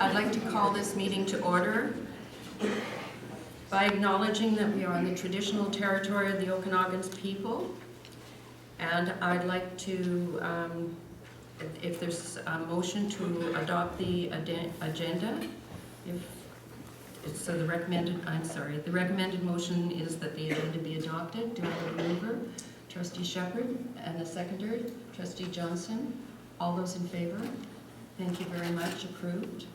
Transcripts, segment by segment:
I'd like to call this meeting to order by acknowledging that we are on the traditional territory of the Okanagan's people. And I'd like to, if there's a motion to adopt the agenda, so the recommended motion is that the agenda be adopted. Do I have a mover? Trustee Shepherd, and a seconder, Trustee Johnson. All those in favor? Thank you very much. Approved.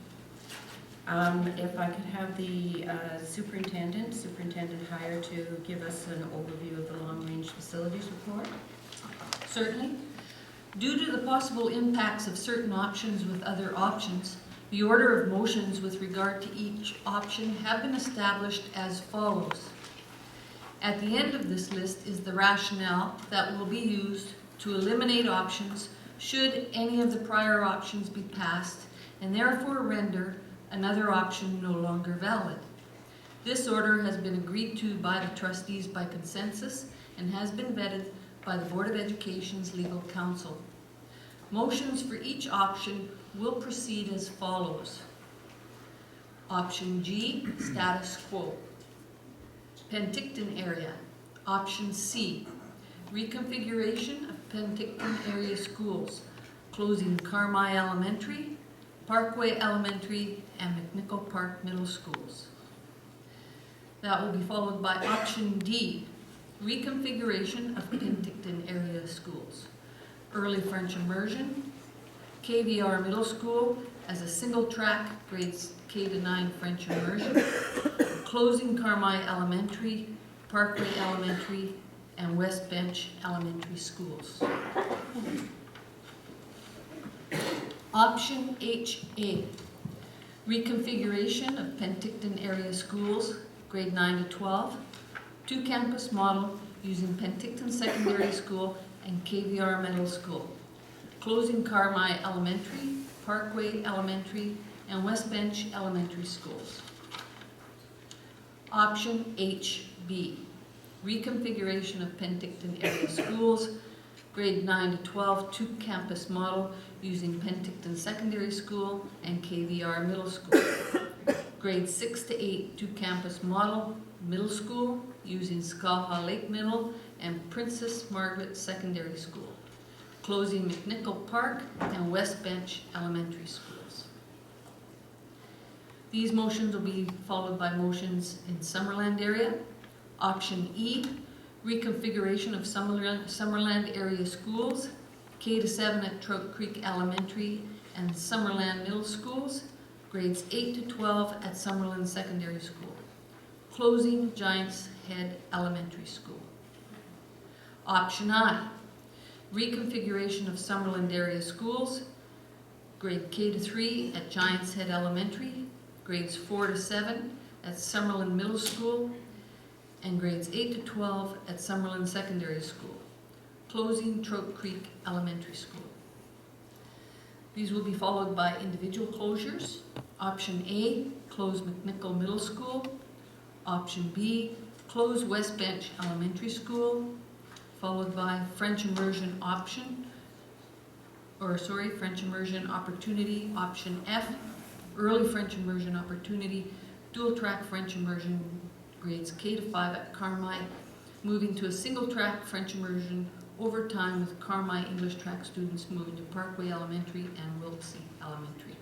If I could have the Superintendent Hire to give us an overview of the long-range facilities report. Certainly. Due to the possible impacts of certain options with other options, the order of motions with regard to each option have been established as follows. At the end of this list is the rationale that will be used to eliminate options should any of the prior options be passed and therefore render another option no longer valid. This order has been agreed to by the trustees by consensus and has been vetted by the Board of Education's legal counsel. Motions for each option will proceed as follows. Option G, status quo. Penticton area. Option C, reconfiguration of Penticton area schools, closing Carmi Elementary, Parkway Elementary, and McNicoll Park Middle Schools. That will be followed by option D, reconfiguration of Penticton area schools, early French immersion, KVR Middle School as a single track, grades K to 9 French immersion, closing Carmi Elementary, Parkway Elementary, and West Bench Elementary Schools. Option HA, reconfiguration of Penticton area schools, grade 9 to 12, two-campus model using Penticton Secondary School and KVR Middle School, closing Carmi Elementary, Parkway Elementary, and West Bench Elementary Schools. Option HB, reconfiguration of Penticton area schools, grade 9 to 12, two-campus model using Penticton Secondary School and KVR Middle School. Grade 6 to 8, two-campus model, middle school using Skaha Lake Middle and Princess Margaret Secondary School. Closing McNicoll Park and West Bench Elementary Schools. These motions will be followed by motions in Summerland area. Option E, reconfiguration of Summerland area schools, K to 7 at Trout Creek Elementary and Summerland Middle Schools, grades 8 to 12 at Summerland Secondary School. Closing Giants Head Elementary School. Option I, reconfiguration of Summerland area schools, grade K to 3 at Giants Head Elementary, grades 4 to 7 at Summerland Middle School, and grades 8 to 12 at Summerland Secondary School. Closing Trout Creek Elementary School. These will be followed by individual closures. Option A, close McNicoll Middle School. Option B, close West Bench Elementary School, followed by French immersion opportunity, option F, early French immersion opportunity, dual track French immersion, grades K to 5 at Carmi, moving to a single track French immersion over time with Carmi English track students moving to Parkway Elementary and Wilkesy Elementary.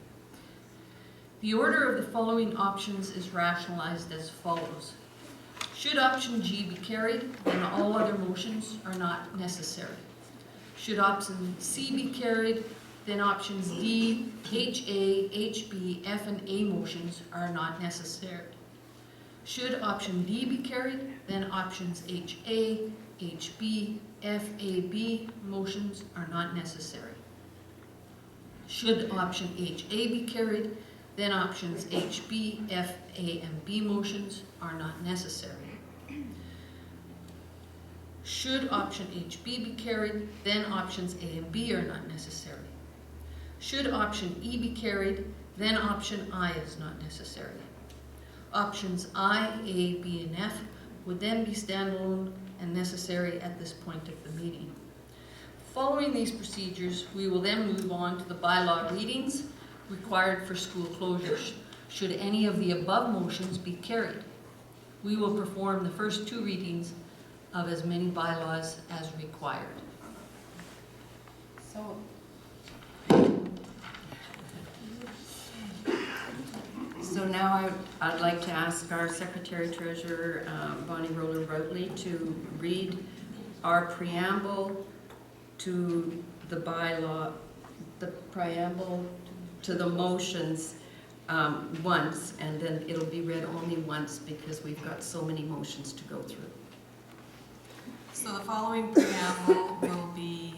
The order of the following options is rationalized as follows. Should option G be carried, then all other motions are not necessary. Should option C be carried, then options D, HA, HB, F, and A motions are not necessary. Should option D be carried, then options HA, HB, F, A, B motions are not necessary. Should option HA be carried, then options HB, F, A, and B motions are not necessary. Should option HB be carried, then options A and B are not necessary. Should option E be carried, then option I is not necessary. Options I, A, B, and F would then be standalone and necessary at this point of the meeting. Following these procedures, we will then move on to the bylaw readings, required for school closures. Should any of the above motions be carried, we will perform the first 2 readings of as many bylaws as required. So now I'd like to ask our Secretary Treasurer, Bonnie Roller-Routley, to read our preamble to the bylaw, the preamble to the motions once, and then it'll be read only once because we've got so many motions to go through. So the following preamble will be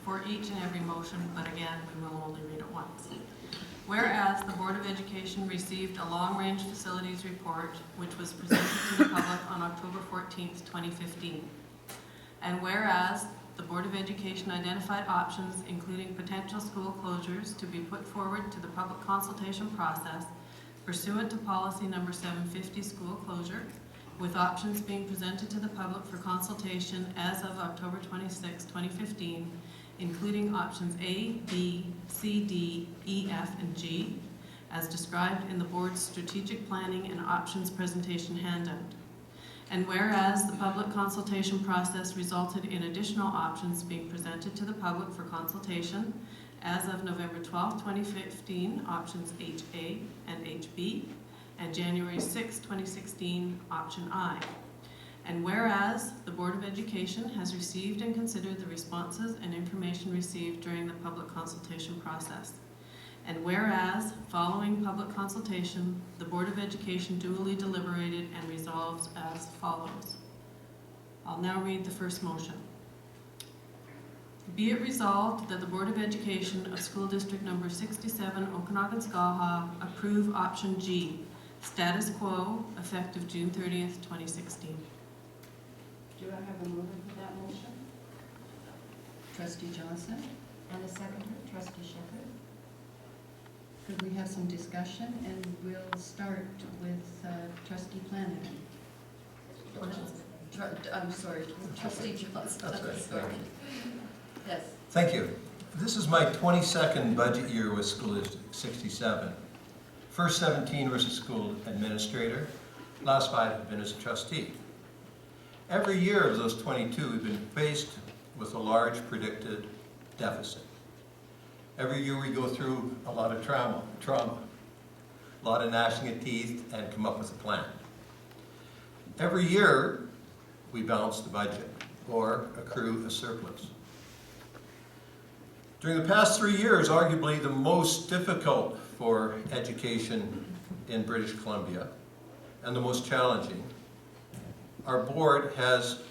for each and every motion, but again, we will only read it once. Whereas the Board of Education received a long-range facilities report, which was presented to the public on October 14th, 2015. And whereas the Board of Education identified options, including potential school closures, to be put forward to the public consultation process pursuant to policy number 750, school closure, with options being presented to the public for consultation as of October 26, 2015, including options A, B, C, D, E, F, and G, as described in the board's strategic planning and options presentation handout. And whereas the public consultation process resulted in additional options being presented to the public for consultation as of November 12, 2015, options HA and HB, and January 6, 2016, option I. And whereas the Board of Education has received and considered the responses and information received during the public consultation process. And whereas, following public consultation, the Board of Education duly deliberated and resolves as follows. I'll now read the first motion. Be it resolved that the Board of Education of School District number 67, Okanagan Skaha, approve option G, status quo, effective June 30th, 2016. Do I have a mover for that motion? Trustee Johnson, and a seconder, Trustee Shepherd. Could we have some discussion? And we'll start with Trustee Flanagan. I'm sorry, Trustee Johnson. That's right. Sorry. Yes. Thank you. This is my 22nd budget year with School District 67. First 17 was a school administrator. Last 5 have been as a trustee. Every year of those 22, we've been faced with a large predicted deficit. Every year we go through a lot of trauma, a lot of gnashing of teeth, and come up with a plan. Every year we balance the budget or accrue a surplus. During the past 3 years, arguably the most difficult for education in British Columbia and the most challenging, our board has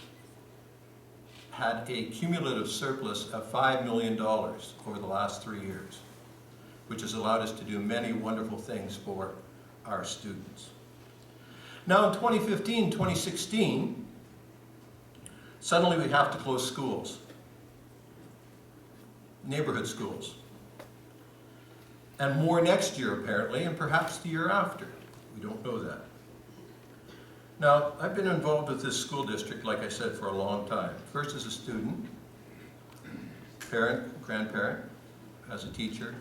had a cumulative surplus of $5 million over the last 3 years, which has allowed us to do many wonderful things for our students. Now in 2015, 2016, suddenly we have to close schools, neighborhood schools, and more next year apparently, and perhaps the year after. We don't know that. Now, I've been involved with this school district, like I said, for a long time. First as a student, parent, grandparent, as a teacher,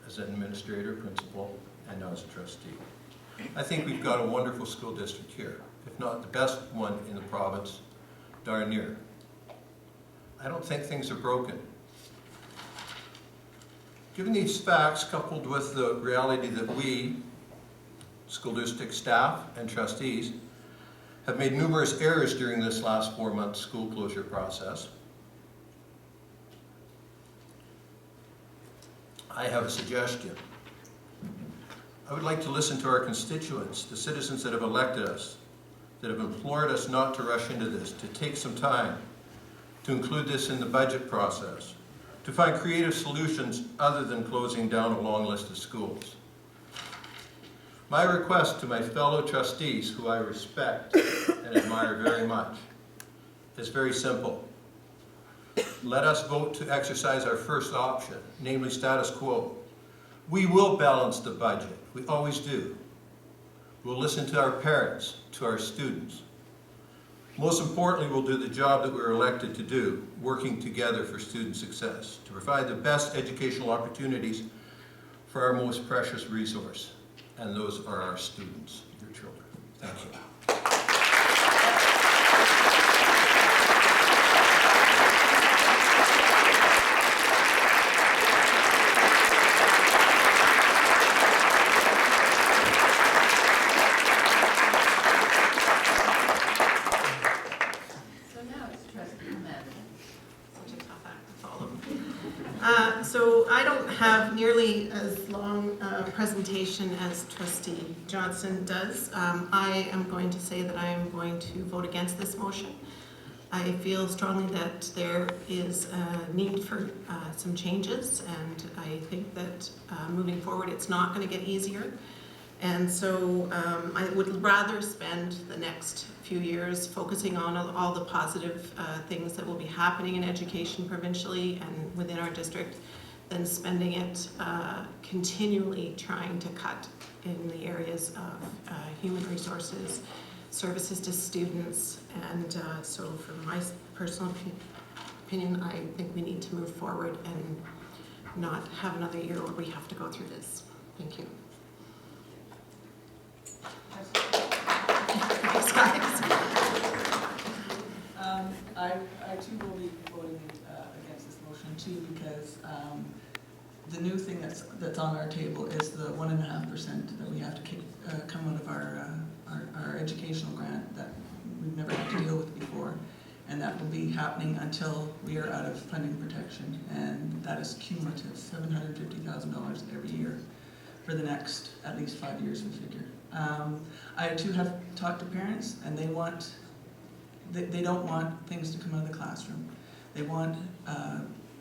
as an administrator, principal, and now as a trustee. I think we've got a wonderful school district here, if not the best one in the province, darn near. I don't think things are broken. Given these facts, coupled with the reality that we, school district staff and trustees, have made numerous errors during this last 4-month school closure process, I have a suggestion. I would like to listen to our constituents, the citizens that have elected us, that have implored us not to rush into this, to take some time, to include this in the budget process, to find creative solutions other than closing down a long list of schools. My request to my fellow trustees, who I respect and admire very much, is very simple. Let us vote to exercise our first option, namely status quo. We will balance the budget. We always do. We'll listen to our parents, to our students. Most importantly, we'll do the job that we're elected to do, working together for student success, to provide the best educational opportunities for our most precious resource, and those are our students, your children. Thank you. So I don't have nearly as long a presentation as Trustee Johnson does. I am going to say that I am going to vote against this motion. I feel strongly that there is a need for some changes, and I think that moving forward it's not going to get easier. And so I would rather spend the next few years focusing on all the positive things that will be happening in education provincially and within our district than spending it continually trying to cut in the areas of human resources, services to students. And so from my personal opinion, I think we need to move forward and not have another year where we have to go through this. Thank you. Thanks, guys. I too will be voting against this motion too, because the new thing that's on our table is the 1.5% that we have to come out of our educational grant that we've never had to deal with before, and that will be happening until we are out of funding protection, and that is cumulative, $750,000 every year for the next at least 5 years, we figure. I too have talked to parents, and they don't want things to come out of the classroom. They want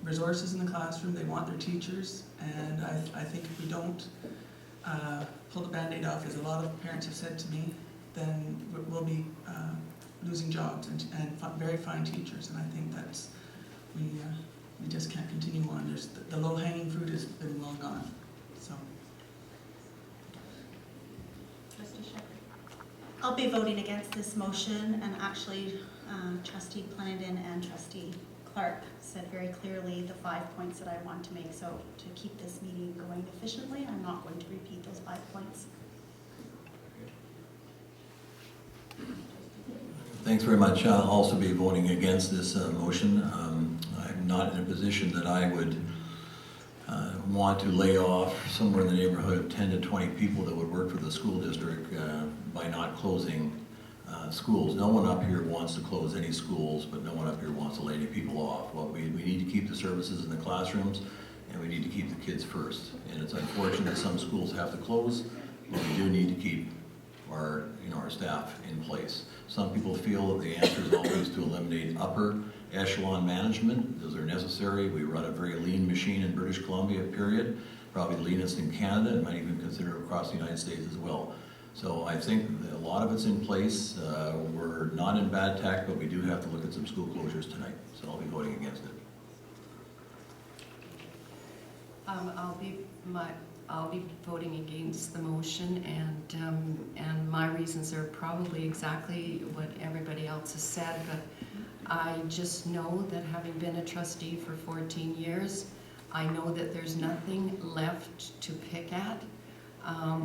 resources in the classroom, they want their teachers, and I think if we don't pull the Band-Aid off, as a lot of parents have said to me, then we'll be losing jobs and very fine teachers, and I think that's, we just can't continue on. There's the low-hanging fruit has been long gone, so. I'll be voting against this motion, and actually Trustee Plenendon and Trustee Clark said very clearly the 5 points that I want to make. So to keep this meeting going efficiently, I'm not going to repeat those 5 points. Thanks very much. I'll also be voting against this motion. I'm not in a position that I would want to lay off somewhere in the neighborhood of 10 to 20 people that would work for the school district by not closing schools. No one up here wants to close any schools, but no one up here wants to lay any people off. Well, we need to keep the services in the classrooms, and we need to keep the kids first. And it's unfortunate that some schools have to close, but we do need to keep our staff in place. Some people feel that the answer is always to eliminate upper echelon management. Those are necessary. We run a very lean machine in British Columbia, period. Probably the leanest in Canada, and might even consider across the United States as well. So I think a lot of it's in place. We're not in bad tack, but we do have to look at some school closures tonight. So I'll be voting against it. I'll be voting against the motion, and my reasons are probably exactly what everybody else has said, but I just know that having been a trustee for 14 years, I know that there's nothing left to pick at.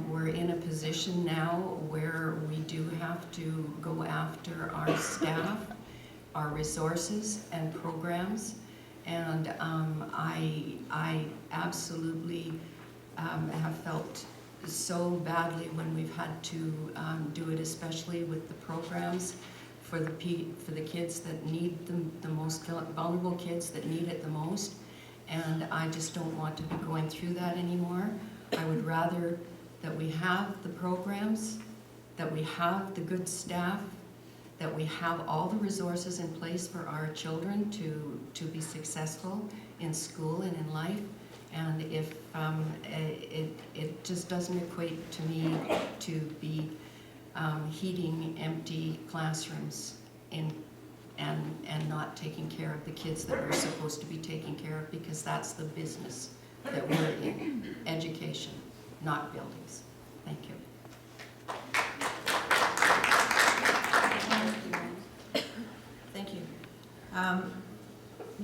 We're in a position now where we do have to go after our staff, our resources and programs, and I absolutely have felt so badly when we've had to do it, especially with the programs for the kids that need them the most, vulnerable kids that need it the most. And I just don't want to be going through that anymore. I would rather that we have the programs, that we have the good staff, that we have all the resources in place for our children to be successful in school and in life. And if it just doesn't equate to me to be heating empty classrooms and not taking care of the kids that we're supposed to be taking care of, because that's the business that we're in, education, not buildings. Thank you.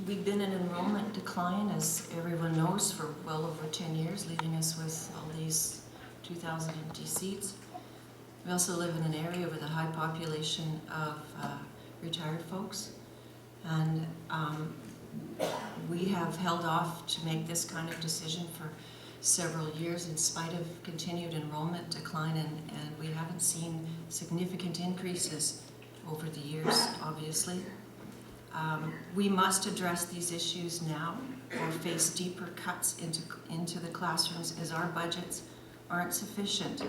We've been in enrollment decline, as everyone knows, for well over 10 years, leaving us with all these 2,000 empty seats. We also live in an area with a high population of retired folks, and we have held off to make this kind of decision for several years in spite of continued enrollment decline, and we haven't seen significant increases over the years, obviously. We must address these issues now or face deeper cuts into the classrooms, as our budgets aren't sufficient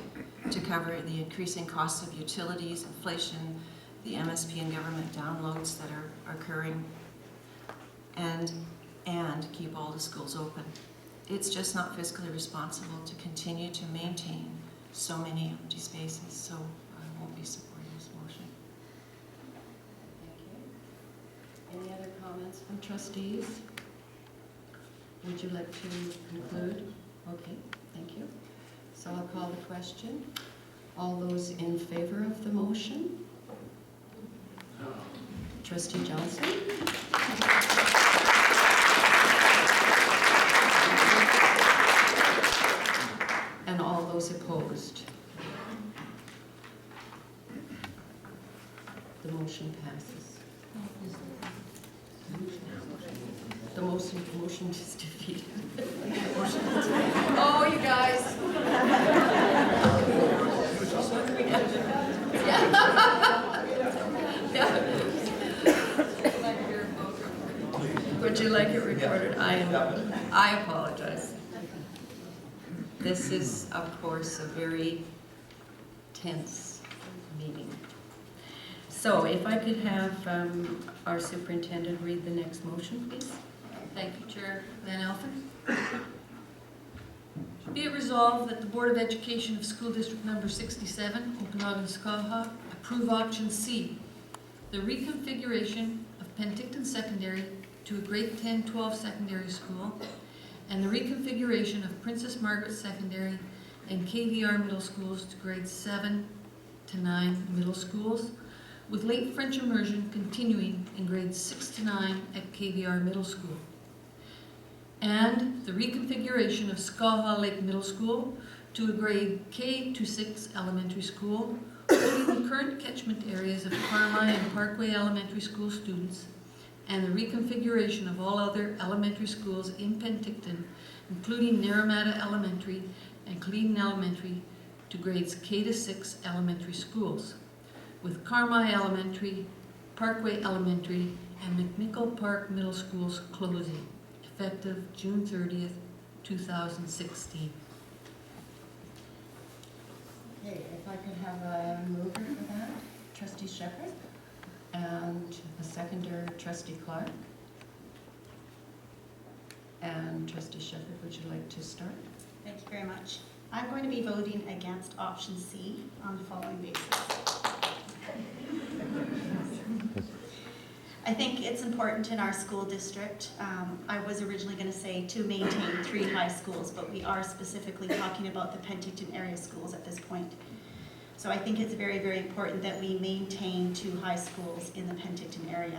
to cover the increasing costs of utilities, inflation, the MSP and government downloads that are occurring, and keep all the schools open. It's just not fiscally responsible to continue to maintain so many empty spaces, so I won't be supporting this motion. Thank you. Any other comments from trustees? Would you like to conclude? Okay, thank you. So I'll call the question. All those in favor of the motion? Trustee Johnson? And all those opposed? The motion passes. The motion is defeated. Oh, you guys. Would you like it recorded? I apologize. This is, of course, a very tense meeting. So if I could have our superintendent read the next motion, please. Thank you, Chair Van Alphen. Be it resolved that the Board of Education of School District Number 67, Okanagan Skaha, approve option C, the reconfiguration of Penticton Secondary to a grade 10-12 secondary school, and the reconfiguration of Princess Margaret Secondary and KVR Middle Schools to grades 7 to 9 middle schools, with late French immersion continuing in grades 6 to 9 at KVR Middle School. And the reconfiguration of Skaha Lake Middle School to a grade K to 6 elementary school, holding the current catchment areas of Carmi and Parkway Elementary School students, and the reconfiguration of all other elementary schools in Penticton, including Naramata Elementary and Cleveland Elementary, to grades K to 6 elementary schools, with Carmi Elementary, Parkway Elementary, and McNicoll Park Middle Schools closing, effective June 30th, 2016. Okay, if I could have a mover for that, Trustee Shepherd, and a seconder, Trustee Clark. And Trustee Shepherd, would you like to start? Thank you very much. I'm going to be voting against option C on the following basis. I think it's important in our school district. I was originally going to say to maintain 3 high schools, but we are specifically talking about the Penticton area schools at this point. So I think it's very, very important that we maintain 2 high schools in the Penticton area.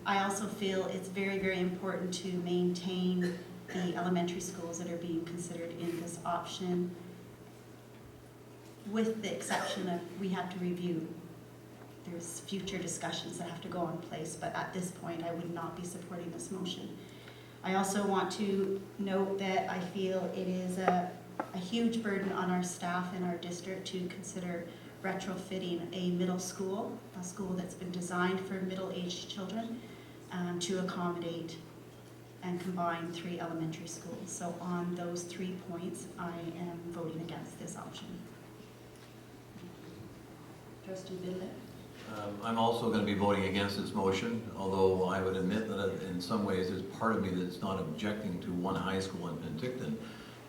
I also feel it's very, very important to maintain the elementary schools that are being considered in this option, with the exception of we have to review. There's future discussions that have to go in place, but at this point I would not be supporting this motion. I also want to note that I feel it is a huge burden on our staff in our district to consider retrofitting a middle school, a school that's been designed for middle-aged children, to accommodate and combine 3 elementary schools. So on those 3 points, I am voting against this option. Trustee Bidlett? I'm also going to be voting against this motion, although I would admit that in some ways there's part of me that's not objecting to 1 high school in Penticton.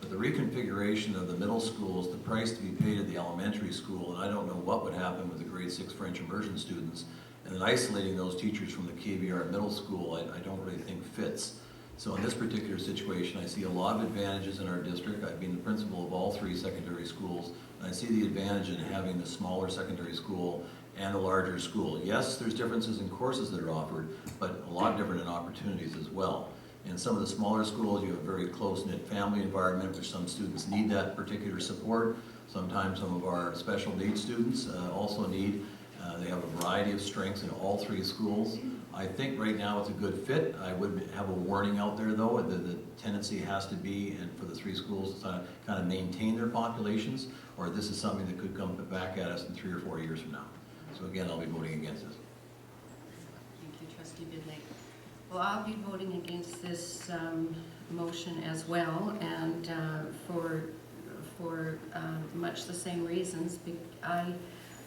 But the reconfiguration of the middle schools, the price to be paid at the elementary school, and I don't know what would happen with the grade 6 French immersion students, and then isolating those teachers from the KVR middle school, I don't really think fits. So in this particular situation, I see a lot of advantages in our district. I've been the principal of all 3 secondary schools, and I see the advantage in having the smaller secondary school and the larger school. Yes, there's differences in courses that are offered, but a lot different in opportunities as well. In some of the smaller schools, you have a very close-knit family environment, which some students need that particular support. Sometimes some of our special needs students also need. They have a variety of strengths in all three schools. I think right now it's a good fit. I would have a warning out there though, the tendency has to be, and for the three schools to kind of maintain their populations, or this is something that could come back at us in 3 or 4 years from now. So again, I'll be voting against this. Thank you, Trustee Bidlake. Well, I'll be voting against this motion as well, and for much the same reasons.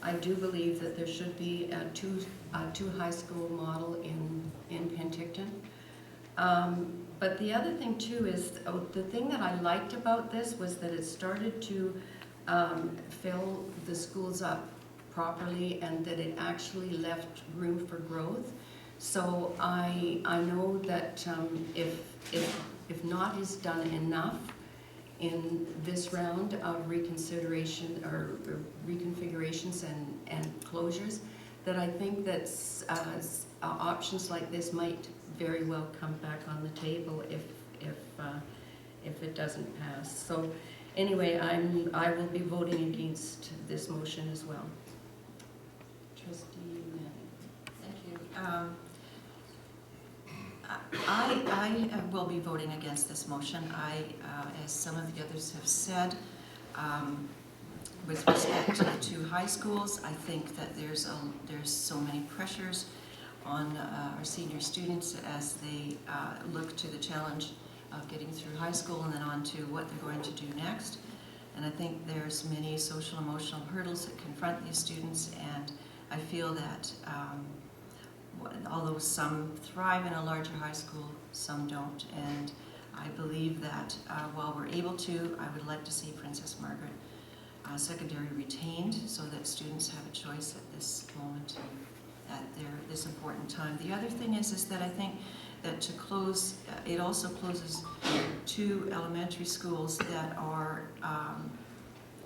I do believe that there should be a two high school model in Penticton. But the other thing too is, the thing that I liked about this was that it started to fill the schools up properly, and that it actually left room for growth. So I know that if not is done enough in this round of reconsideration or reconfigurations and closures, that I think that options like this might very well come back on the table if it doesn't pass. So anyway, I will be voting against this motion as well. Trustee Manning. Thank you. I will be voting against this motion. As some of the others have said, with respect to high schools, I think that there's so many pressures on our senior students as they look to the challenge of getting through high school and then on to what they're going to do next. And I think there's many social emotional hurdles that confront these students, and I feel that although some thrive in a larger high school, some don't. And I believe that while we're able to, I would like to see Princess Margaret Secondary retained so that students have a choice at this moment, at this important time. The other thing is that I think that to close, it also closes 2 elementary schools that are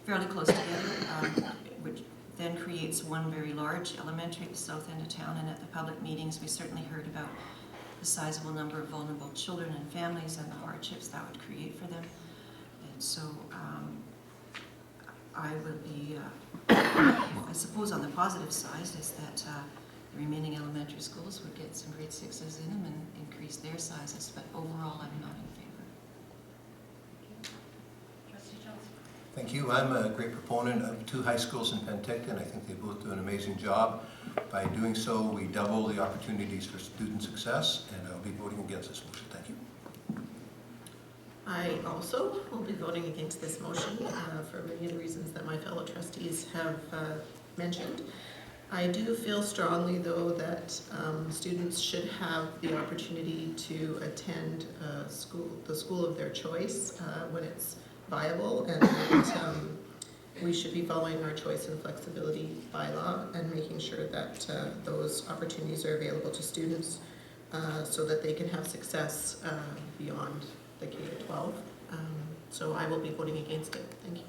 fairly close together, which then creates one very large elementary at the south end of town. And at the public meetings, we certainly heard about the sizable number of vulnerable children and families and the hardships that would create for them. And so I would be, I suppose on the positive side is that the remaining elementary schools would get some grade 6s in them and increase their sizes, but overall I'm not in favor. Trustee Johnson. Thank you. I'm a great proponent of 2 high schools in Penticton. I think they both do an amazing job. By doing so, we double the opportunities for student success, and I'll be voting against this motion. Thank you. I also will be voting against this motion for many of the reasons that my fellow trustees have mentioned. I do feel strongly, though, that students should have the opportunity to attend the school of their choice when it's viable, and that we should be following our choice and flexibility bylaw and making sure that those opportunities are available to students so that they can have success beyond the K-12. So I will be voting against it. Thank you.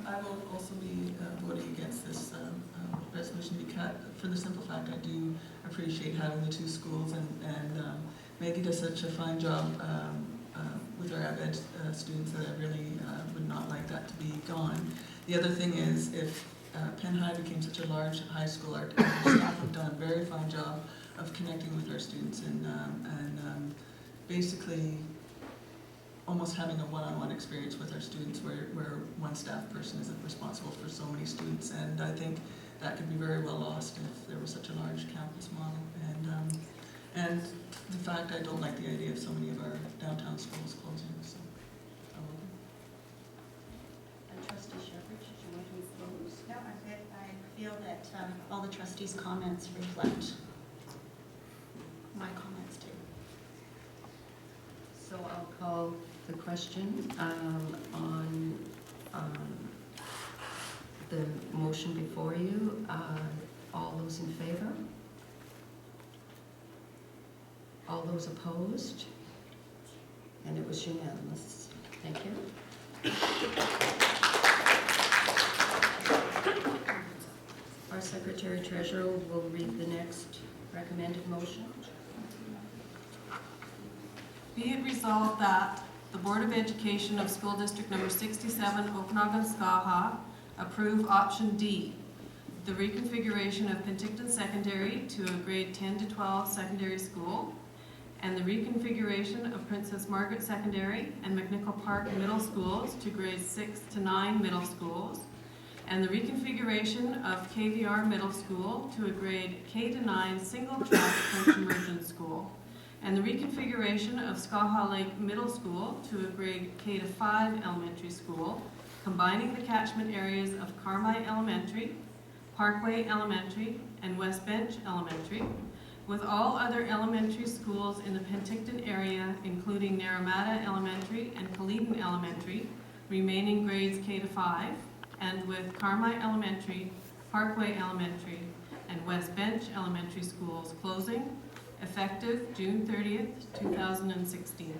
I will also be voting against this resolution because, for the simple fact, I do appreciate having the 2 schools, and Maggie does such a fine job with our ed students that I really would not like that to be gone. The other thing is, if Penn High became such a large high school, our staff have done a very fine job of connecting with our students and basically almost having a one-on-one experience with our students where one staff person isn't responsible for so many students, and I think that could be very well lost if there was such a large campus model. And the fact I don't like the idea of so many of our downtown schools closing, so I will. And Trustee Shepherd, did you want to close? No, I'm good. I feel that all the trustees' comments reflect my comments too. So I'll call the question on the motion before you. All those in favor? All those opposed? And it was unanimous. Thank you. Secretary Treasurer will read the next recommended motion. Be it resolved that the Board of Education of School District Number 67, Okanagan Skaha, approve option D, the reconfiguration of Penticton Secondary to a grade 10 to 12 secondary school, and the reconfiguration of Princess Margaret Secondary and McNicoll Park Middle Schools to grades 6 to 9 middle schools, and the reconfiguration of KVR Middle School to a grade K to 9 single-track French immersion school, and the reconfiguration of Skaha Lake Middle School to a grade K to 5 elementary school, combining the catchment areas of Carmi Elementary, Parkway Elementary, and West Bench Elementary, with all other elementary schools in the Penticton area, including Naramata Elementary and Kaleden Elementary, remaining grades K to 5, and with Carmi Elementary, Parkway Elementary, and West Bench Elementary schools closing, effective June 30th, 2016.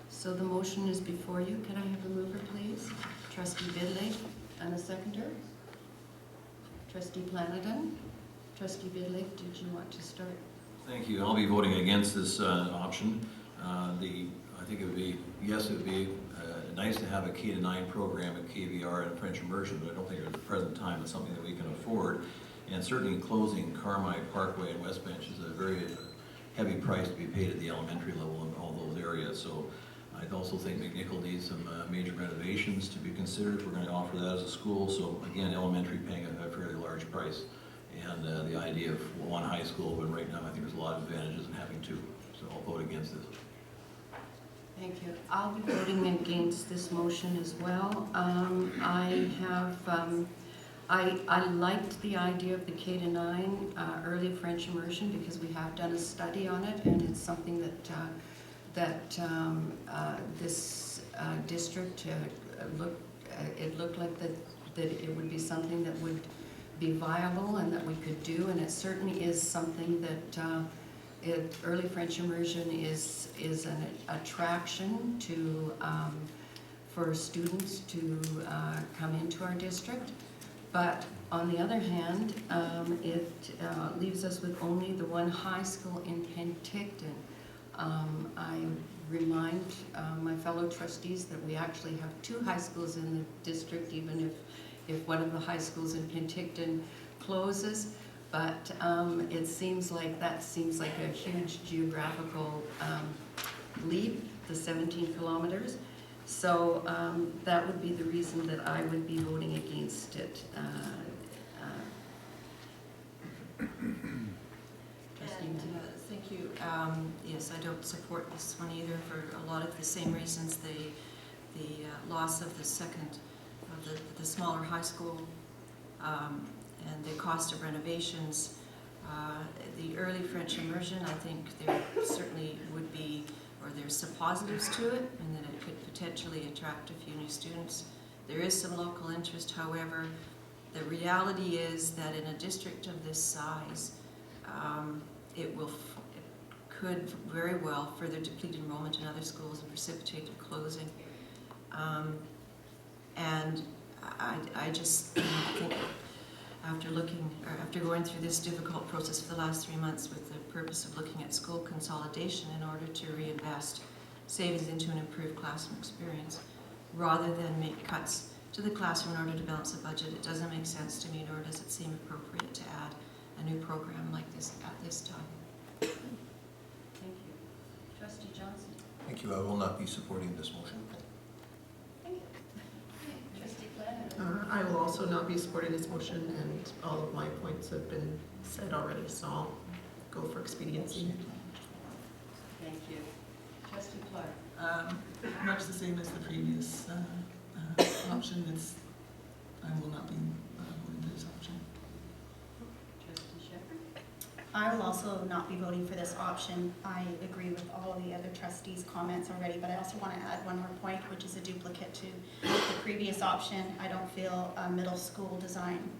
So the motion is before you. Can I have a mover, please? Trustee Bidley, and a seconder? Trustee Flanagan? Trustee Bidley, did you want to start? Thank you. I'll be voting against this option. I think it would be, yes, it would be nice to have a K to 9 program at KVR and French immersion, but I don't think at the present time it's something that we can afford. And certainly closing Carmi, Parkway, and West Bench is a very heavy price to be paid at the elementary level in all those areas. So I also think McNicoll needs some major renovations to be considered if we're going to offer that as a school. So again, elementary paying a fairly large price. And the idea of one high school, but right now I think there's a lot of advantages in having two. So I'll vote against this. Thank you. I'll be voting against this motion as well. I liked the idea of the K to 9 early French immersion because we have done a study on it, and it's something that this district looked like that it would be something that would be viable and that we could do, and it certainly is something that early French immersion is an attraction to for students to come into our district. But on the other hand, it leaves us with only the one high school in Penticton. I remind my fellow trustees that we actually have two high schools in the district, even if one of the high schools in Penticton closes. But it seems like a huge geographical leap, the 17 kilometers. So that would be the reason that I would be voting against it. Thank you. Yes, I don't support this one either for a lot of the same reasons. The loss of the smaller high school, and the cost of renovations. The early French immersion, I think there certainly would be, or there's some positives to it, and that it could potentially attract a few new students. There is some local interest, however. The reality is that in a district of this size, it could very well further deplete enrollment in other schools and precipitate a closing. And I just think after going through this difficult process for the last 3 months with the purpose of looking at school consolidation in order to reinvest savings into an improved classroom experience, rather than make cuts to the classroom in order to balance the budget, it doesn't make sense to me, nor does it seem appropriate to add a new program like this at this time. Thank you. Trustee Johnson? Thank you. I will not be supporting this motion. Thank you. Trustee Flanagan? I will also not be supporting this motion, and all of my points have been said already, so I'll go for expediency. Thank you. Trustee Clark? Much the same as the previous option. I will not be voting for this option. Trustee Shepherd? I will also not be voting for this option. I agree with all the other trustees' comments already, but I also want to add one more point, which is a duplicate to the previous option. I don't feel a middle school design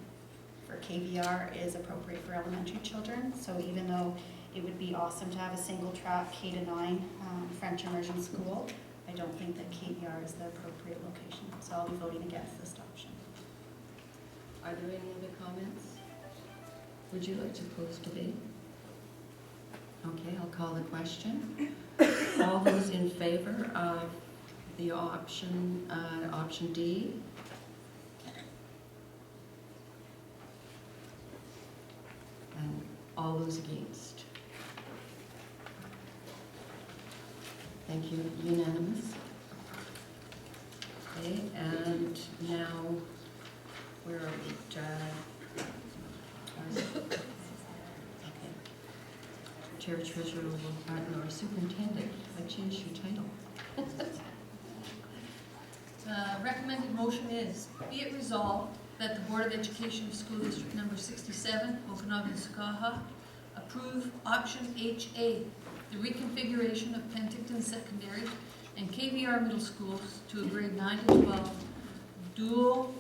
for KVR is appropriate for elementary children. So even though it would be awesome to have a single track K to 9 French immersion school, I don't think that KVR is the appropriate location. So I'll be voting against this option. Are there any other comments? Would you like to close debate? Okay, I'll call the question. All those in favor of the option D? And all those against? Thank you, unanimous. Okay, and now, where are we? Okay. Chair, treasurer, or superintendent, I changed your title. Recommended motion is, be it resolved that the Board of Education of School District Number 67, Okanagan Skaha, approve option HA, the reconfiguration of Penticton Secondary and KVR Middle Schools to a grade 9 to 12 dual,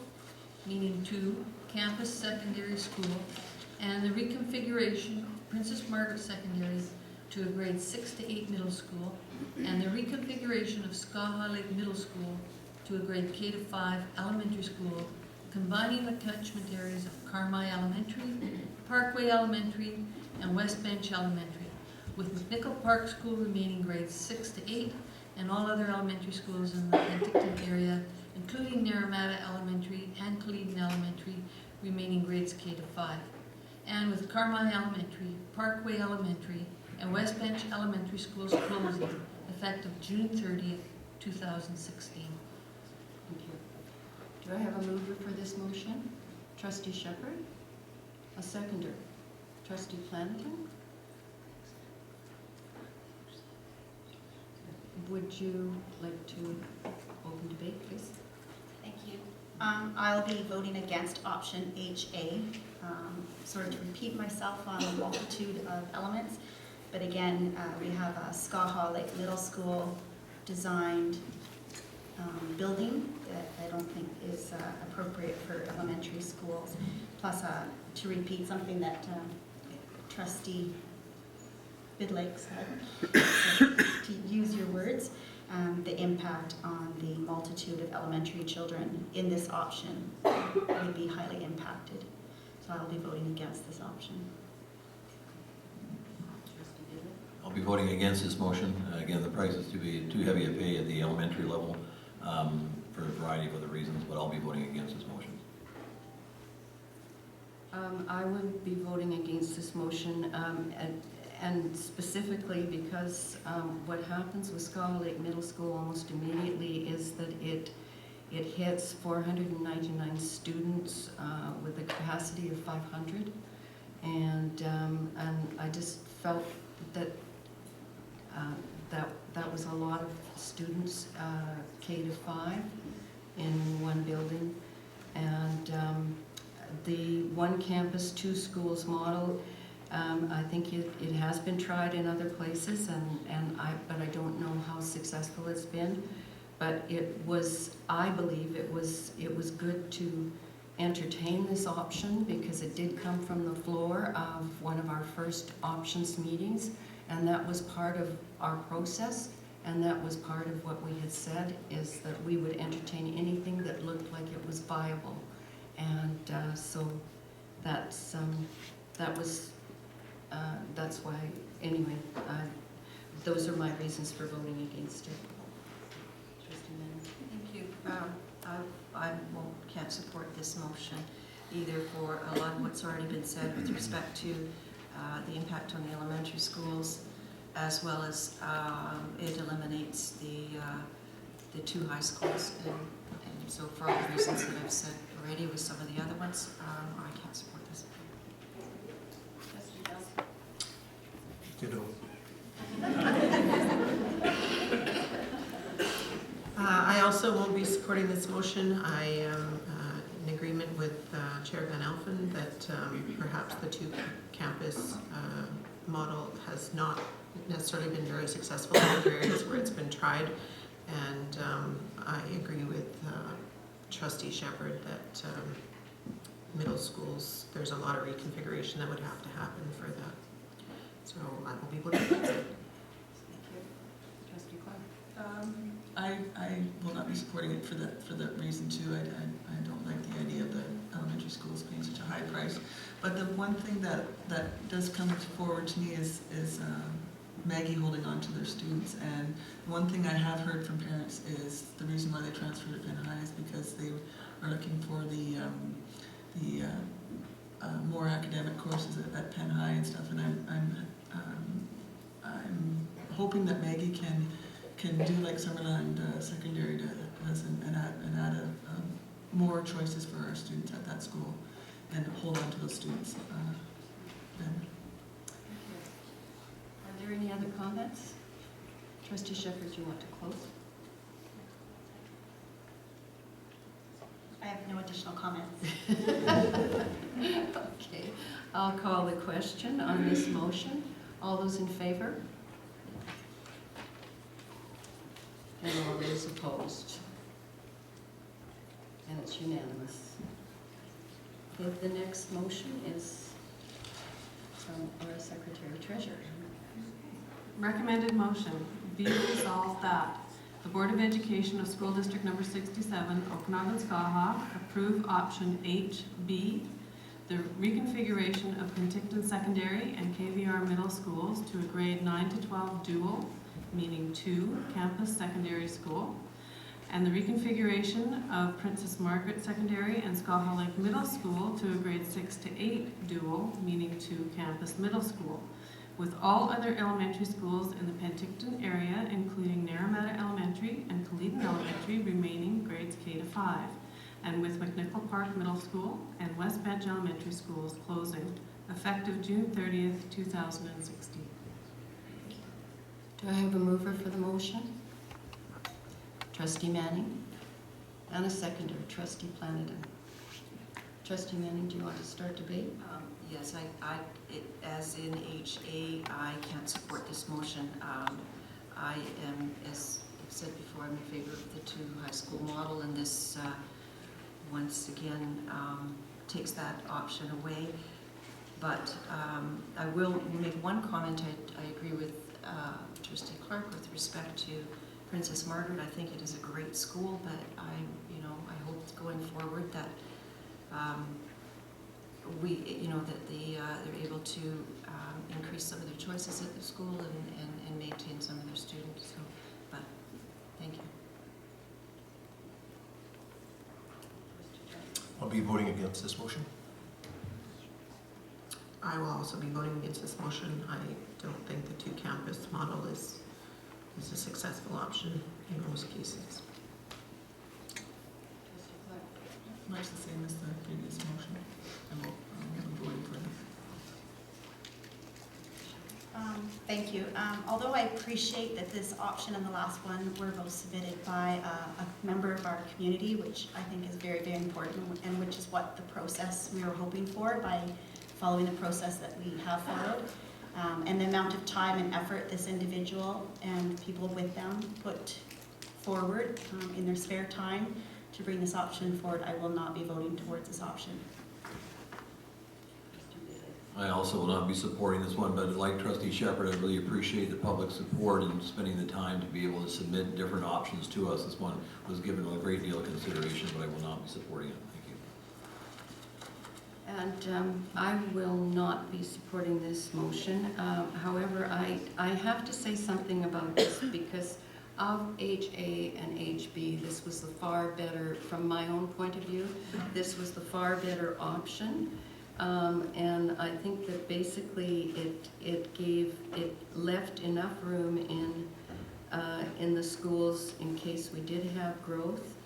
meaning 2, campus secondary school, and the reconfiguration of Princess Margaret Secondary to a grade 6 to 8 middle school, and the reconfiguration of Skaha Lake Middle School to a grade K to 5 elementary school, combining the catchment areas of Carmi Elementary, Parkway Elementary, and West Bench Elementary, with McNicoll Park School remaining grades 6 to 8, and all other elementary schools in the Penticton area, including Naramata Elementary and Culloden Elementary, remaining grades K to 5. And with Carmi Elementary, Parkway Elementary, and West Bench Elementary schools closing, effective June 30th, 2016. Thank you. Do I have a mover for this motion? Trustee Shepherd? A seconder? Trustee Flanagan? Would you like to open debate, please? Thank you. I'll be voting against option HA. Sort of to repeat myself on a multitude of elements, but again, we have a Skaha Lake Middle School designed building that I don't think is appropriate for elementary schools. Plus, to repeat something that Trustee Bidlake said, so to use your words, the impact on the multitude of elementary children in this option would be highly impacted. So I'll be voting against this option. I'll be voting against this motion. Again, the price is too heavy a pay at the elementary level for a variety of other reasons, but I'll be voting against this motion. I would be voting against this motion, and specifically because what happens with Skaha Lake Middle School almost immediately is that it hits 499 students with a capacity of 500, and I just felt that that was a lot of students, K to 5, in one building, and the one campus, two schools model. I think it has been tried in other places, but I don't know how successful it's been. But I believe it was good to entertain this option because it did come from the floor of one of our first options meetings, and that was part of our process, and that was part of what we had said, is that we would entertain anything that looked like it was viable. And so that's why, anyway, those are my reasons for voting against it. Thank you. I can't support this motion either for a lot of what's already been said with respect to the impact on the elementary schools, as well as it eliminates the two high schools. And so for all the reasons that I've said already with some of the other ones, I can't support this. Ditto. I also will be supporting this motion. I am in agreement with Chair Van Alphen that perhaps the two campus model has not necessarily been very successful in other areas where it's been tried. And I agree with Trustee Shepherd that middle schools, there's a lot of reconfiguration that would have to happen for that. So I will be voting against it. Trustee Clark? I will not be supporting it for that reason too. I don't like the idea of the elementary schools paying such a high price. But the one thing that does come forward to me is Maggie holding on to their students. And one thing I have heard from parents is the reason why they transferred to Penn High is because they are looking for the more academic courses at Penn High and stuff. And I'm hoping that Maggie can do like Summerland Secondary does and add more choices for our students at that school and hold on to those students. Are there any other comments? Trustee Shepherd, do you want to close? I have no additional comments. Okay, I'll call the question on this motion. All those in favor? And all those opposed? And it's unanimous. Okay, the next motion is from our Secretary Treasurer. Recommended motion, be resolved that the Board of Education of School District Number 67, Okanagan Skaha, approve option HB, the reconfiguration of Penticton Secondary and KVR Middle Schools to a grade 9 to 12 dual, meaning 2 campus secondary school, and the reconfiguration of Princess Margaret Secondary and Skaha Lake Middle School to a grade 6 to 8 dual, meaning 2 campus middle school, with all other elementary schools in the Penticton area, including Naramata Elementary and Kaleden Elementary, remaining grades K to 5, and with McNicoll Park Middle School and West Bench Elementary Schools closing, effective June 30th, 2016. Do I have a mover for the motion? Trustee Manning. And a seconder, Trustee Flanagan. Trustee Manning, do you want to start debate? Yes, as in HA, I can't support this motion. I am, as I've said before, I'm in favor of the 2 high school model, and this once again takes that option away. But I will make one comment. I agree with Trustee Clark with respect to Princess Margaret. I think it is a great school, but I hope going forward that they're able to increase some of their choices at the school and maintain some of their students. So, but thank you. I'll be voting against this motion. I will also be voting against this motion. I don't think the 2 campus model is a successful option in most cases. Much the same as the previous motion. I'm voting for it. Thank you. Although I appreciate that this option and the last one were both submitted by a member of our community, which I think is very, very important, and which is what the process we were hoping for by following the process that we have followed. And the amount of time and effort this individual and people with them put forward in their spare time to bring this option forward, I will not be voting towards this option. I also will not be supporting this one, but like Trustee Shepherd, I really appreciate the public support and spending the time to be able to submit different options to us. This one was given a great deal of consideration, but I will not be supporting it. Thank you. And I will not be supporting this motion. However, I have to say something about this because of HA and HB, this was the far better, from my own point of view, this was the far better option. And I think that basically it left enough room in the schools in case we did have growth,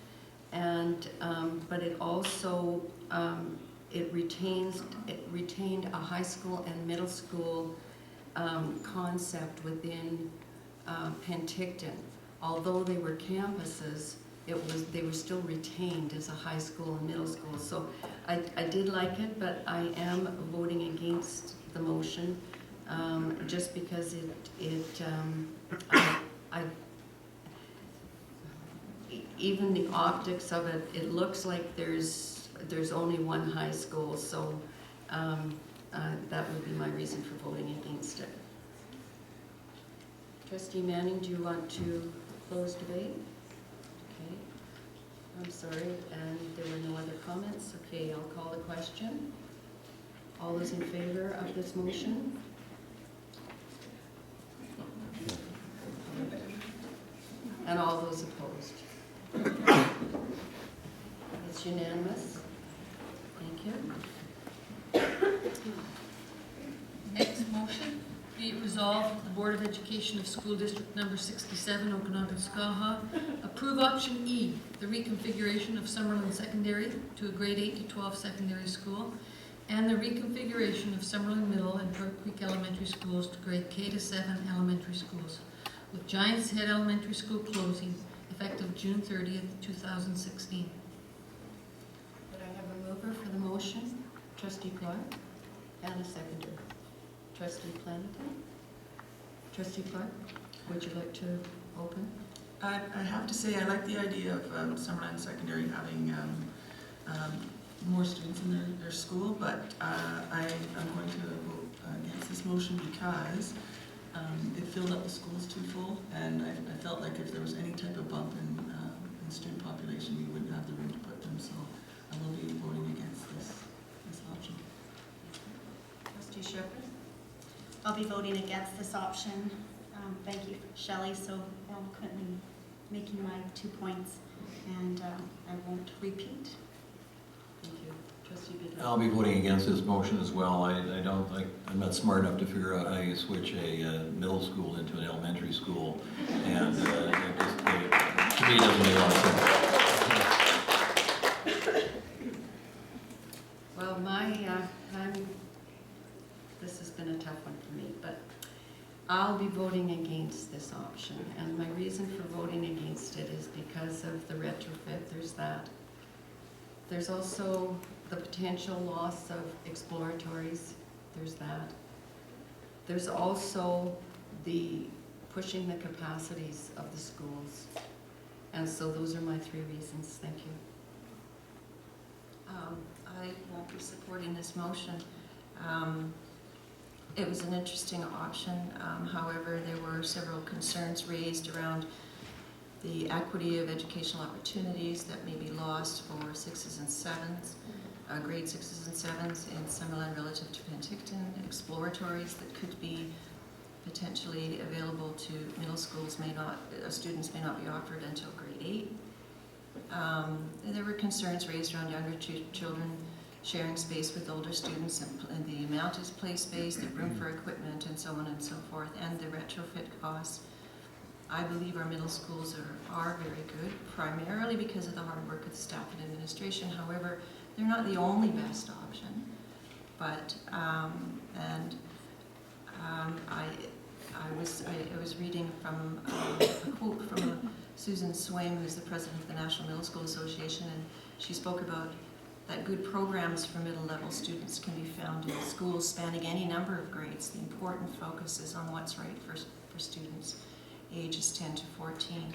and but it also it retained a high school and middle school concept within Penticton. Although they were campuses, they were still retained as a high school and middle school. So I did like it, but I am voting against the motion just because even the optics of it, it looks like there's only one high school. So that would be my reason for voting against it. Trustee Manning, do you want to close debate? Okay. I'm sorry, and there were no other comments. Okay, I'll call the question. All those in favor of this motion? And all those opposed? It's unanimous. Thank you. Next motion, be it resolved that the Board of Education of School District Number 67, Okanagan Skaha, approve option E, the reconfiguration of Summerland Secondary to a grade 8 to 12 secondary school, and the reconfiguration of Summerland Middle and Trout Creek Elementary schools to grade K to 7 elementary schools, with Giants Head Elementary School closing effective June 30th, 2016. Could I have a mover for the motion? Trustee Clark, and a seconder. Trustee Planton? Trustee Clark, would you like to open? I have to say, I like the idea of Summerland Secondary having more students in their school, but I'm going to vote against this motion because it filled up the schools too full, and I felt like if there was any type of bump in student population, we wouldn't have the room to put them, so I will be voting against this option. Trustee Shepherd? I'll be voting against this option. Thank you, Shelley, so eloquently making my 2 points, and I won't repeat. Thank you. Trustee Bidwell? I'll be voting against this motion as well. I don't think, I'm not smart enough to figure out how you switch a middle school into an elementary school, and it just, to me, doesn't make a lot of sense. Well, this has been a tough one for me, but I'll be voting against this option. And my reason for voting against it is because of the retrofit. There's that. There's also the potential loss of exploratories. There's that. There's also the pushing the capacities of the schools. And so those are my 3 reasons. Thank you. I won't be supporting this motion. It was an interesting option. However, there were several concerns raised around the equity of educational opportunities that may be lost for 6s and 7s, grade 6s and 7s in Summerland relative to Penticton, exploratories that could be potentially available to middle schools students may not be offered until grade 8. There were concerns raised around younger children sharing space with older students and the amount of play space, the room for equipment, and so on and so forth, and the retrofit costs. I believe our middle schools are very good, primarily because of the hard work of the staff and administration. However, they're not the only best option. But I was reading from a quote from Susan Swaim, who's the president of the National Middle School Association, and she spoke about that good programs for middle level students can be found in schools spanning any number of grades. The important focus is on what's right for students ages 10 to 14.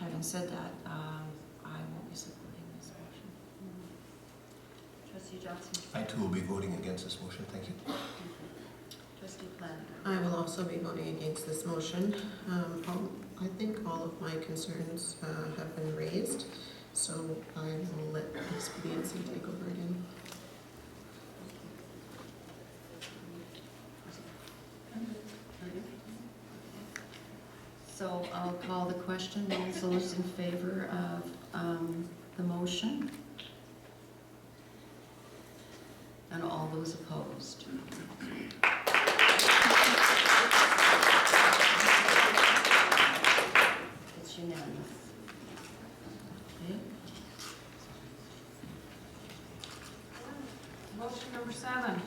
Having said that, I won't be supporting this motion. Trustee Johnson? I too will be voting against this motion. Thank you. Trustee Planton? I will also be voting against this motion. I think all of my concerns have been raised, so I will let expediency take over again. So I'll call the question. Those in favor of the motion? And all those opposed? It's unanimous. Okay. Motion number 7.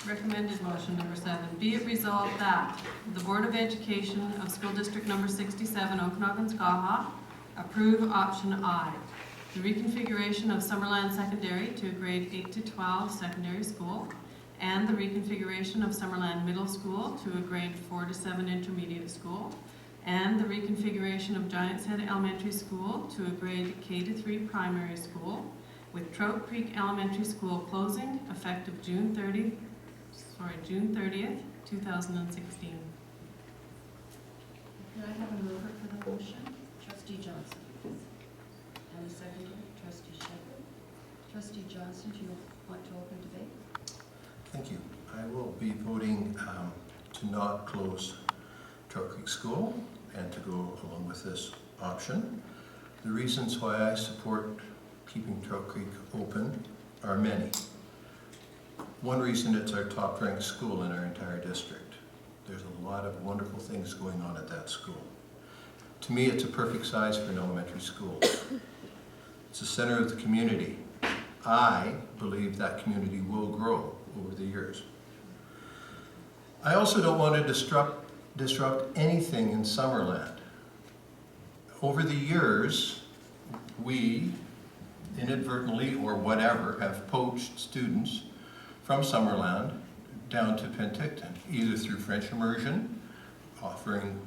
Recommended motion number 7. Be it resolved that the Board of Education of School District Number 67, Okanagan Skaha, approve option I, the reconfiguration of Summerland Secondary to a grade 8 to 12 secondary school, and the reconfiguration of Summerland Middle School to a grade 4 to 7 intermediate school, and the reconfiguration of Giants Head Elementary School to a grade K to 3 primary school, with Trout Creek Elementary School closing effective June 30th, 2016. Could I have a mover for the motion? Trustee Johnson? And a second, trustee Shepherd. Trustee Johnson, do you want to open debate? Thank you. I will be voting to not close Trout Creek School and to go along with this option. The reasons why I support keeping Trout Creek open are many. One reason, it's our top-ranked school in our entire district. There's a lot of wonderful things going on at that school. To me, it's a perfect size for an elementary school. It's the center of the community. I believe that community will grow over the years. I also don't want to disrupt anything in Summerland. Over the years, we inadvertently or whatever have poached students from Summerland down to Penticton, either through French immersion, offering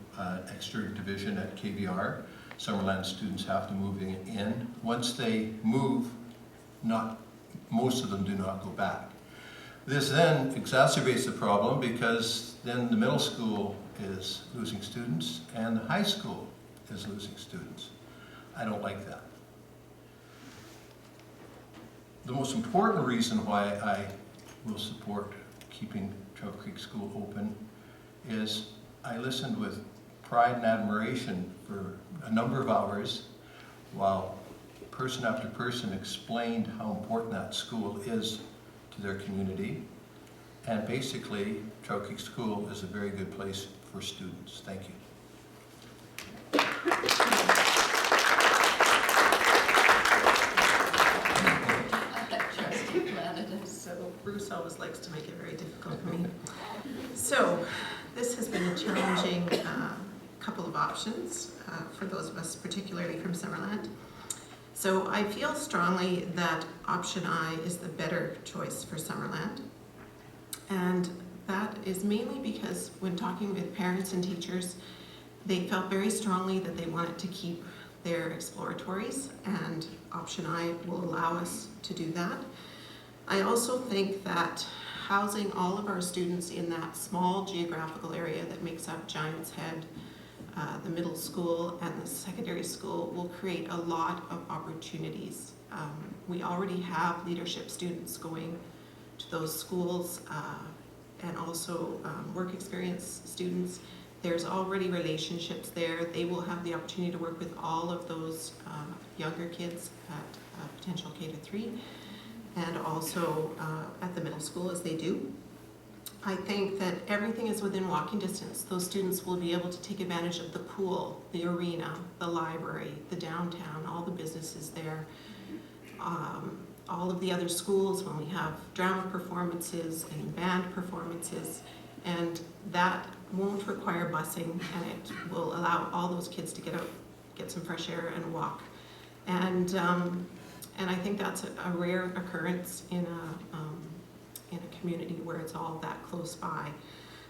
extra division at KVR. Summerland students have to move in. Once they move, most of them do not go back. This then exacerbates the problem because then the middle school is losing students and the high school is losing students. I don't like that. The most important reason why I will support keeping Trout Creek School open is I listened with pride and admiration for a number of hours while person after person explained how important that school is to their community. And basically, Trout Creek School is a very good place for students. Thank you. Trustee Flanagan. So Bruce always likes to make it very difficult for me. So this has been a challenging couple of options for those of us, particularly from Summerland. So I feel strongly that option I is the better choice for Summerland. And that is mainly because when talking with parents and teachers, they felt very strongly that they wanted to keep their exploratories, and option I will allow us to do that. I also think that housing all of our students in that small geographical area that makes up Giants Head, the middle school and the secondary school will create a lot of opportunities. We already have leadership students going to those schools and also work experience students. There's already relationships there. They will have the opportunity to work with all of those younger kids at potential K-3 and also at the middle school as they do. I think that everything is within walking distance. Those students will be able to take advantage of the pool, the arena, the library, the downtown, all the businesses there, all of the other schools when we have drama performances and band performances, and that won't require busing, and it will allow all those kids to get out, get some fresh air and walk. And I think that's a rare occurrence in a community where it's all that close by.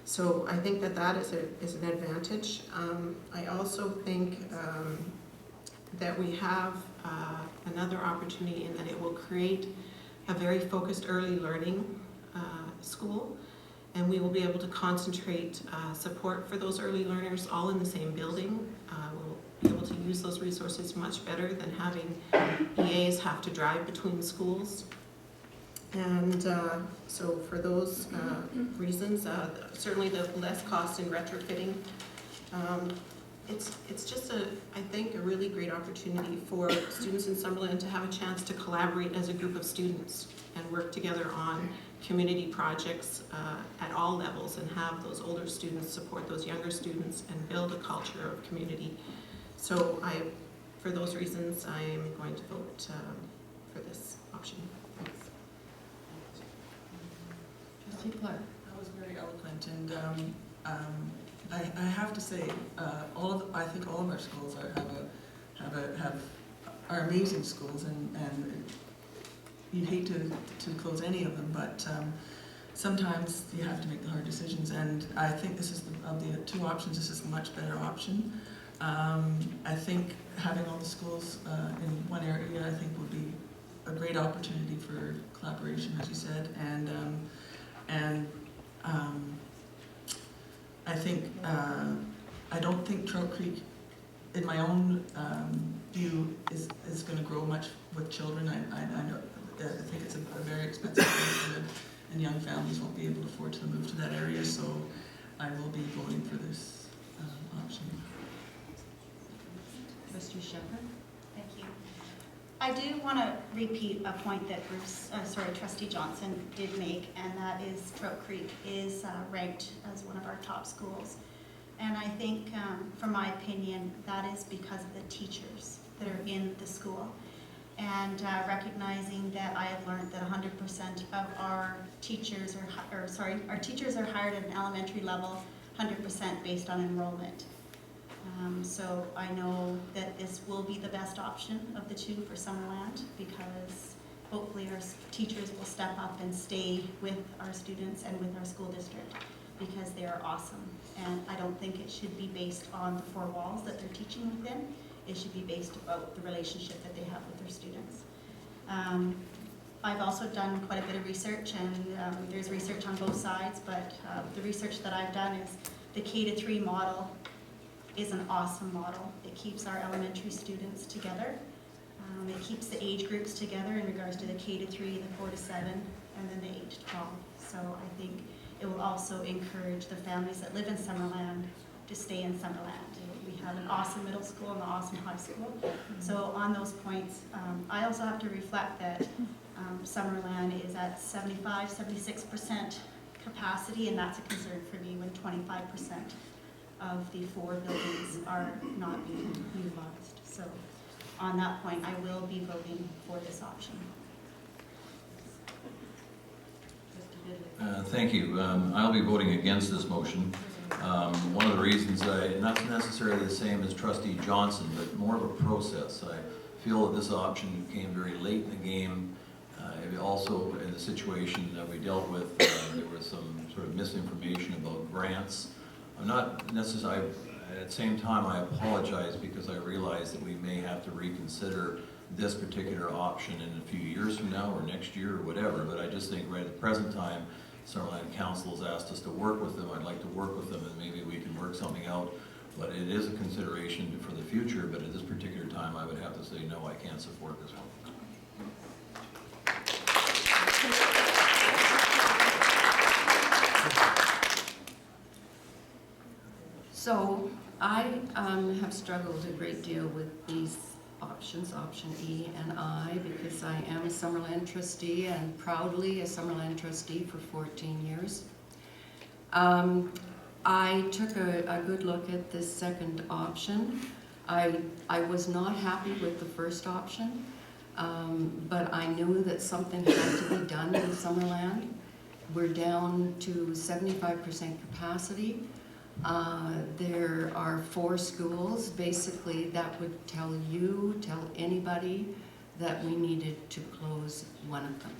So I think that that is an advantage. I also think that we have another opportunity in that it will create a very focused early learning school, and we will be able to concentrate support for those early learners all in the same building. We'll be able to use those resources much better than having EAs have to drive between schools. And so for those reasons, certainly the less cost in retrofitting, it's just I think a really great opportunity for students in Summerland to have a chance to collaborate as a group of students and work together on community projects at all levels and have those older students support those younger students and build a culture of community. So for those reasons, I am going to vote for this option. Thanks. Trustee Clark. That was very eloquent, and I have to say, I think all of our schools are amazing schools, and you hate to close any of them, but sometimes you have to make the hard decisions, and I think this is of the two options, this is the much better option. I think having all the schools in one area, I think would be a great opportunity for collaboration, as you said, and I think I don't think Trout Creek, in my own is going to grow much with children. I know, I think it's a very expensive place to live, and young families won't be able to afford to move to that area, so I will be voting for this option. Trustee Shepherd? Thank you. I do want to repeat a point that Trustee Johnson did make, and that is Trout Creek is ranked as one of our top schools. And I think, from my opinion, that is because of the teachers that are in the school. And recognizing that I have learned that 100% of our teachers our teachers are hired at an elementary level, 100% based on enrollment. So I know that this will be the best option of the two for Summerland, because hopefully our teachers will step up and stay with our students and with our school district, because they are awesome. And I don't think it should be based on the four walls that they're teaching within. It should be based about the relationship that they have with their students. I've also done quite a bit of research, and there's research on both sides, but the research that I've done is the K-3 model is an awesome model. It keeps our elementary students together. It keeps the age groups together in regards to the K-3, the 4 to 7, and then the 8 to 12. So I think it will also encourage the families that live in Summerland to stay in Summerland. We have an awesome middle school and an awesome high school. So on those points, I also have to reflect that Summerland is at 75–76% capacity, and that's a concern for me when 25% of the 4 buildings are not being utilized. So on that point, I will be voting for this option. Thank you. I'll be voting against this motion. One of the reasons not necessarily the same as Trustee Johnson, but more of a process. I feel that this option came very late in the game. Also, in the situation that we dealt with, there was some sort of misinformation about grants. I'm not necessarily, at the same time, I apologize because I realize that we may have to reconsider this particular option in a few years from now or next year or whatever, but I just think right at the present time, Summerland Council has asked us to work with them. I'd like to work with them, and maybe we can work something out, but it is a consideration for the future, but at this particular time I would have to say no, I can't support this one. So I have struggled a great deal with these options, option E and I, because I am a Summerland trustee and proudly a Summerland trustee for 14 years. I took a good look at this second option. I was not happy with the first option, but I knew that something had to be done in Summerland. We're down to 75% capacity. There are 4 schools. Basically, that would tell anybody that we needed to close one of them.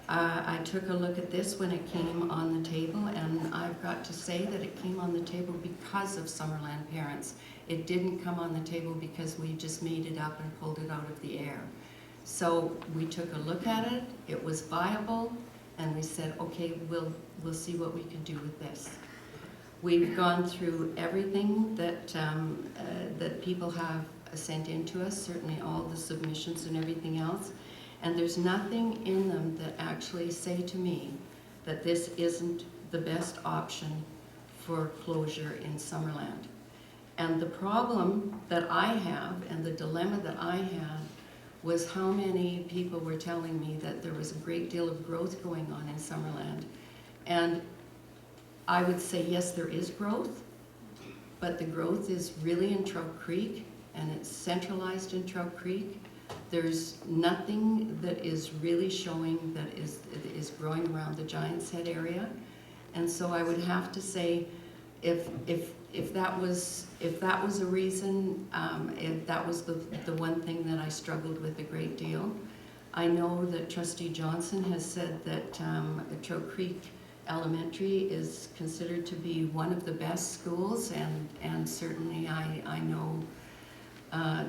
I took a look at this when it came on the table, and I've got to say that it came on the table because of Summerland parents. It didn't come on the table because we just made it up and pulled it out of the air. So we took a look at it, it was viable, and we said, okay, we'll see what we can do with this. We've gone through everything that that people have sent in to us, certainly all the submissions and everything else, and there's nothing in them that actually say to me that this isn't the best option for closure in Summerland. And the problem that I have, and the dilemma that I had, was how many people were telling me that there was a great deal of growth going on in Summerland. And I would say, yes, there is growth, but the growth is really in Trout Creek, and it's centralized in Trout Creek. There's nothing that is really showing that is growing around the Giant's Head area. And so I would have to say, if that was a reason, if that was the one thing that I struggled with a great deal. I know that Trustee Johnson has said that Trout Creek Elementary is considered to be one of the best schools, and certainly I know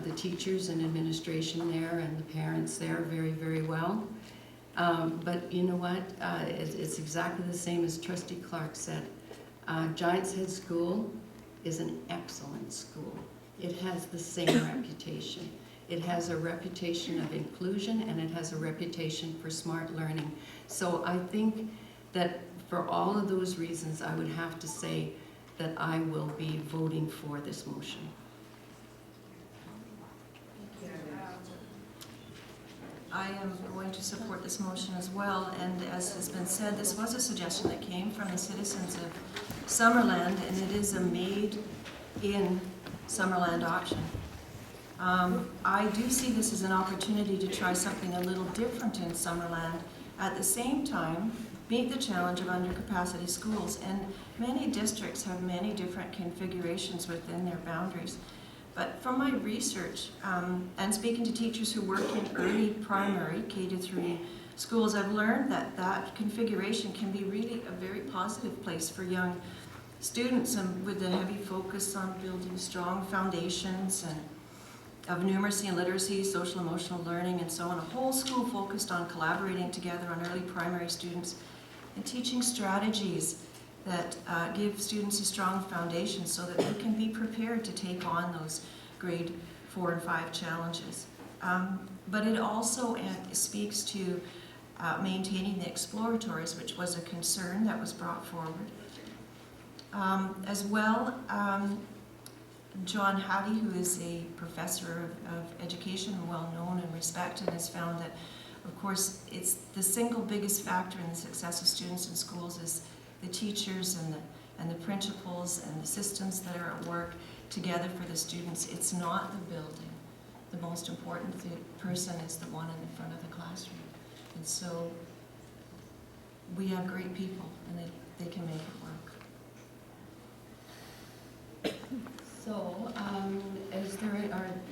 the teachers and administration there and the parents there very, very well. But you know what? It's exactly the same as Trustee Clark said. Giant's Head School is an excellent school. it has the same reputation. It has a reputation of inclusion, and it has a reputation for smart learning. So I think that for all of those reasons, I would have to say that I will be voting for this motion. I am going to support this motion as well, and as has been said, this was a suggestion that came from the citizens of Summerland, and it is a made-in Summerland option. I do see this as an opportunity to try something a little different in Summerland, at the same time meet the challenge of undercapacity schools, and many districts have many different configurations within their boundaries. But from my research and speaking to teachers who work in early primary, K-3 schools, I've learned that that configuration can be really a very positive place for young students, and with a heavy focus on building strong foundations and of numeracy and literacy, social emotional learning, and so on. A whole school focused on collaborating together on early primary students and teaching strategies that give students a strong foundation so that they can be prepared to take on those grade 4 and 5 challenges. But it also speaks to maintaining the exploratories, which was a concern that was brought forward. As well, John Hattie, who is a professor of education, well known and respected, has found that, of course, it's the single biggest factor in the success of students in schools is the teachers and the principals and the systems that are at work together for the students. It's not the building. The most important person is the one in the front of the classroom. And so we have great people, and they can make it work. So,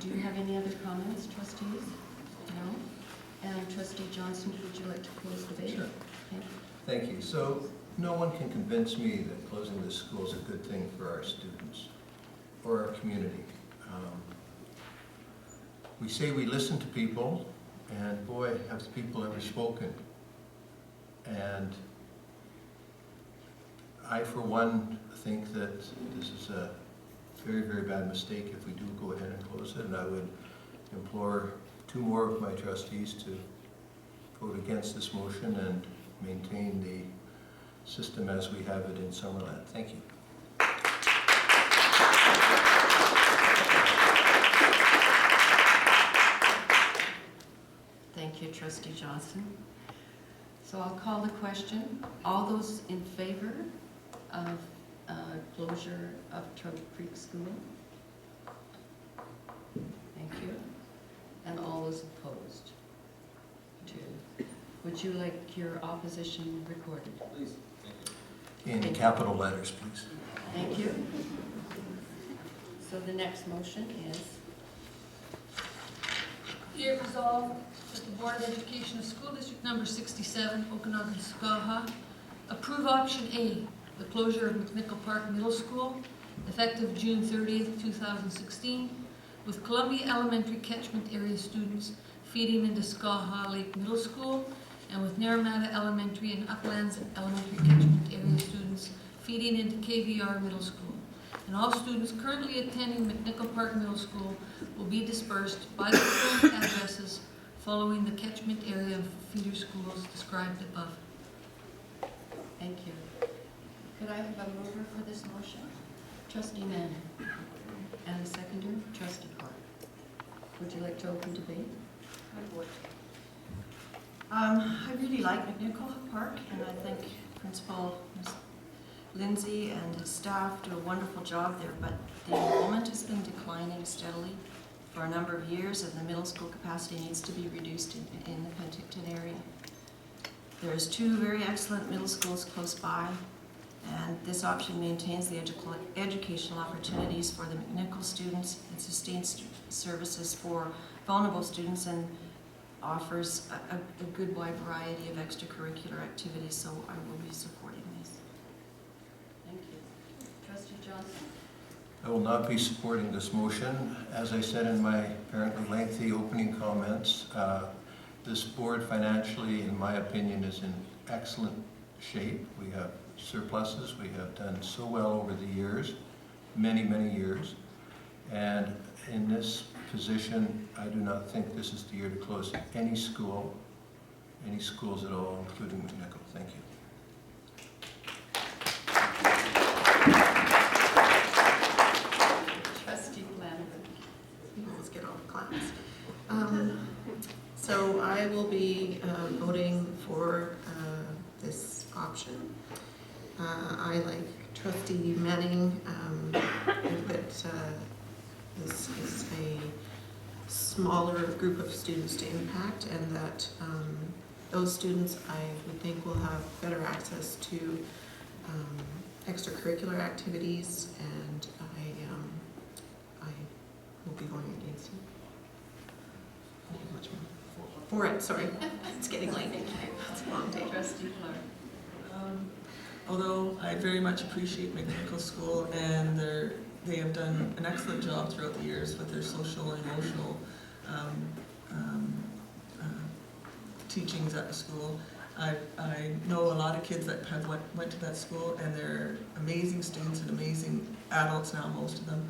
do you have any other comments, trustees? No? And Trustee Johnson, would you like to close the debate? Sure. Okay. Thank you. So no one can convince me that closing this school is a good thing for our students or our community. We say we listen to people, and boy, have the people ever spoken. And I, for one, think that this is a very, very bad mistake if we do go ahead and close it, and I would implore 2 more of my trustees to vote against this motion and maintain the system as we have it in Summerland. Thank you. Thank you, Trustee Johnson. So I'll call the question. All those in favor of closure of Trout Creek School? Thank you. And all those opposed? 2. Would you like your opposition recorded? Please. In capital letters, please. Thank you. So the next motion is? Be it resolved that the Board of Education of School District Number 67, Okanagan Skaha, approve option A, the closure of McNicoll Park Middle School, effective June 30th, 2016, with Columbia Elementary catchment area students feeding into Skaha Lake Middle School, and with Naramata Elementary and Uplands Elementary catchment area students feeding into KVR Middle School. And all students currently attending McNicoll Park Middle School will be dispersed by the current addresses following the catchment area of feeder schools described above. Thank you. Could I have a mover for this motion? Trustee Mann. And a seconder, Trustee Clark. Would you like to open debate? I would. I really like McNicoll Park, and I think Principal Ms. Lindsay and his staff do a wonderful job there, but the enrollment has been declining steadily for a number of years, and the middle school capacity needs to be reduced in the Penticton area. There's 2 very excellent middle schools close by, and this option maintains the educational opportunities for the McNicoll students and sustains services for vulnerable students, and offers a good wide variety of extracurricular activities, so I will be supporting this. Thank you. Trustee Johnson? I will not be supporting this motion. As I said in my apparently lengthy opening comments, this board financially, in my opinion, is in excellent shape. We have surpluses. We have done so well over the years, many, many years. And in this position, I do not think this is the year to close any schools at all, including McNicoll. Thank you. Trustee Flanagan. Let's get off class. So I will be voting for this option. I, like Trustee Manning, think that this is a smaller group of students to impact, and that those students, I would think, will have better access to extracurricular activities, and I will be going against it. Much more. For it, sorry. It's getting late. It's a long day. Trustee Clark. Although I very much appreciate McNicoll School, and they have done an excellent job throughout the years with their social and emotional teachings at the school. I know a lot of kids that have went to that school, and they're amazing students and amazing adults now, most of them.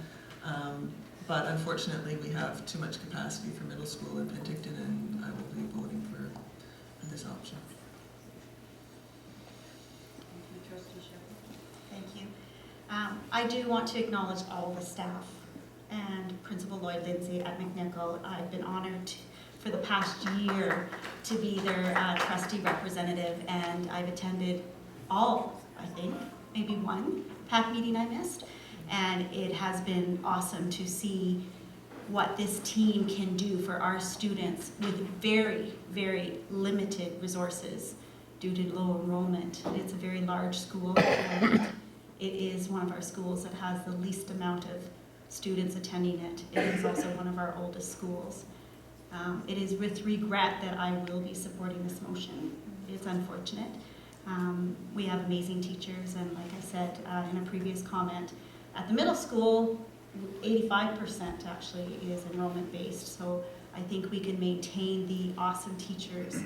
But unfortunately, we have too much capacity for middle school in Penticton, and I will be voting for this option. Thank you. I do want to acknowledge all the staff and Principal Lloyd Lindsay at McNicoll. I've been honored for the past year to be their trustee representative, and I've attended all, I think, maybe one PAC meeting I missed, and it has been awesome to see what this team can do for our students with very, very limited resources due to low enrollment. It's a very large school, and it is one of our schools that has the least amount of students attending it. It is also one of our oldest schools. It is with regret that I will be supporting this motion. It's unfortunate. We have amazing teachers, and like I said in a previous comment, at the middle school, 85% actually is enrollment based, so I think we can maintain the awesome teachers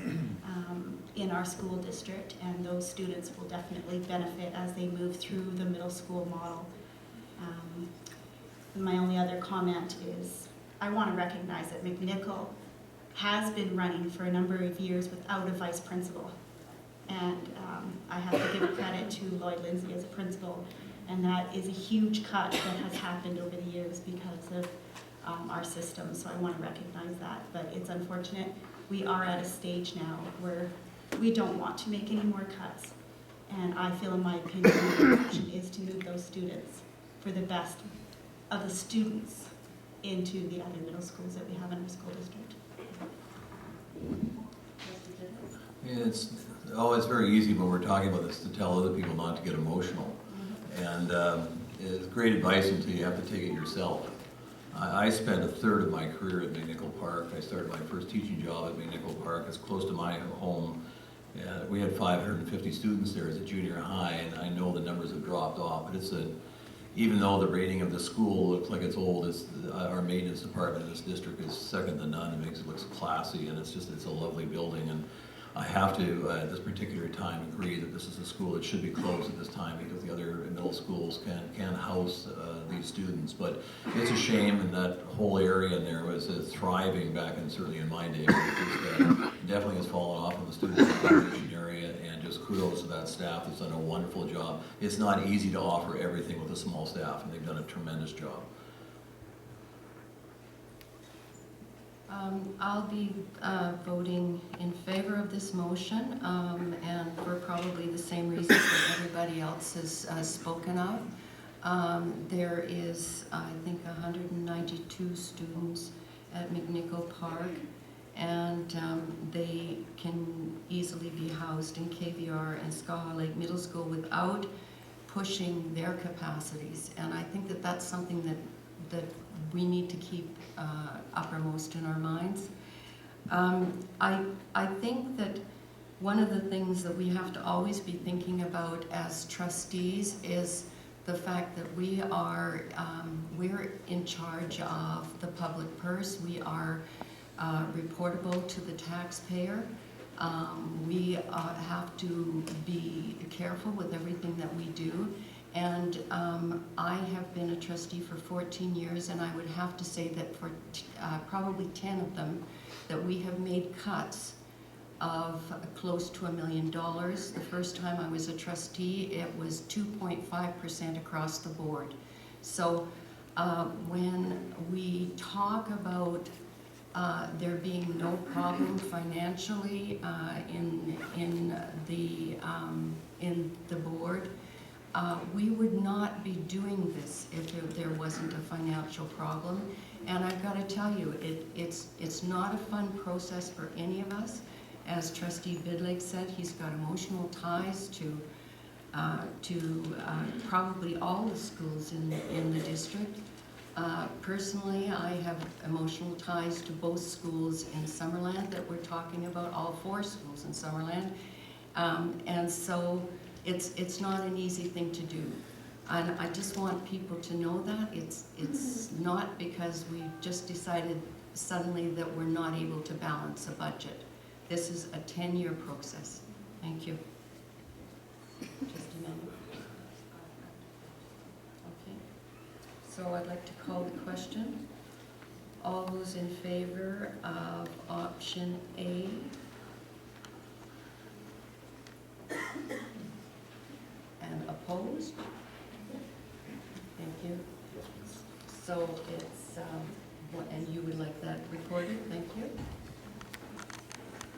in our school district, and those students will definitely benefit as they move through the middle school model. My only other comment is I want to recognize that McNicoll has been running for a number of years without a vice principal, and I have to give credit to Lloyd Lindsay as a principal, and that is a huge cut that has happened over the years because of our system, so I want to recognize that. But it's unfortunate. We are at a stage now where we don't want to make any more cuts, and I feel, in my opinion, the option is to move those students for the best of the students into the other middle schools that we have in our school district. It's always very easy when we're talking about this to tell other people not to get emotional. And it's great advice until you have to take it yourself. I spent a third of my career at McNicoll Park. I started my first teaching job at McNicoll Park. It's close to my home. We had 550 students there as a junior high, and I know the numbers have dropped off. But even though the rating of the school looks like it's old, our maintenance department in this district is second to none. It makes it look classy, and it's a lovely building. And I have to, at this particular time, agree that this is a school that should be closed at this time because the other middle schools can house these students. But it's a shame, and that whole area in there was thriving back in, certainly in my day. It definitely has fallen off in the student accommodation area, and just kudos to that staff that's done a wonderful job. It's not easy to offer everything with a small staff, and they've done a tremendous job. I'll be voting in favor of this motion, and for probably the same reasons that everybody else has spoken of. There is, I think, 192 students at McNicoll Park, and they can easily be housed in KVR and Skaha Lake Middle School without pushing their capacities. And I think that that's something that we need to keep uppermost in our minds. I think that one of the things that we have to always be thinking about as trustees is the fact that we're in charge of the public purse. We are reportable to the taxpayer. We have to be careful with everything that we do, And I have been a trustee for 14 years, and I would have to say that for probably 10 of them, that we have made cuts of close to $1 million. The first time I was a trustee, it was 2.5% across the board. So when we talk about there being no problem financially in the board, we would not be doing this if there wasn't a financial problem. And I've got to tell you, it's not a fun process for any of us. As Trustee Bidlake said, he's got emotional ties to probably all the schools in the district. Personally, I have emotional ties to both schools in Summerland that we're talking about, all 4 schools in Summerland. And so it's not an easy thing to do. And I just want people to know that. It's not because we just decided suddenly that we're not able to balance a budget. This is a 10-year process. Thank you. Just a minute. Okay. So I'd like to call the question. All those in favor of option A? And opposed? Thank you. So it's, and you would like that recorded? Thank you.